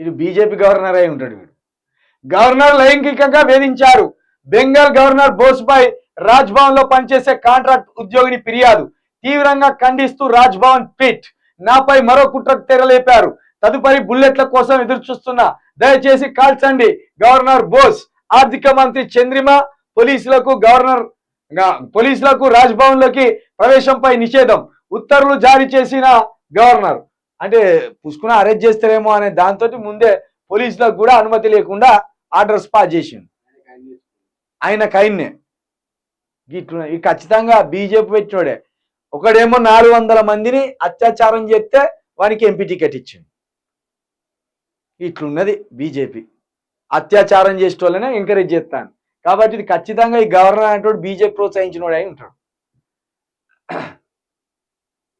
ఇది BJP governor అయి ఉంటాడు వీడు. గవర్నర్ లైంగికంగా వేధించారు. బెంగాల్ గవర్నర్ బోస్పై రాజ్భవన్ లో పనిచేసే కాంట్రాక్ట్ ఉద్యోగిని ఫిర్యాదు. తీవ్రంగా ఖండిస్తూ రాజ్భవన్ ట్వీట్. నాపై మరో కుట్రకు తెరలేపారు. తదుపరి బుల్లెట్ల కోసం ఎదురు చూస్తున్నా, దయచేసి కాల్చండి. గవర్నర్ బోస్. ఆర్థిక మంత్రి చంద్రిమ. పోలీసులకు రాజ్భవన్ లోకి ప్రవేశంపై నిషేధం. ఉత్తర్వులు జారీ చేసిన గవర్నర్. అంటే పుష్కున అరెస్ట్ చేస్తారేమో అనే దాంతో ముందే పోలీసులకు కూడా అనుమతి లేకుండా ఆర్డర్స్ పాస్ చేసిండు. ఆయనకైన్నే గిట్ల ఇది ఖచ్చితంగా బీజేపీ పెట్టినోడే. ఒకడేమో 400 మందిని అత్యాచారం చేస్తే వానికి ఎంపీ టికెట్ ఇచ్చింది. ఇట్లున్నది బీజేపీ. అత్యాచారం చేసే వాళ్ళనే ఎంకరేజ్ చేస్తాను. కాబట్టి ఇది ఖచ్చితంగా ఈ గవర్నర్ అంటాడు బీజేపీ ప్రోత్సహించినోడు అయి ఉంటాడు.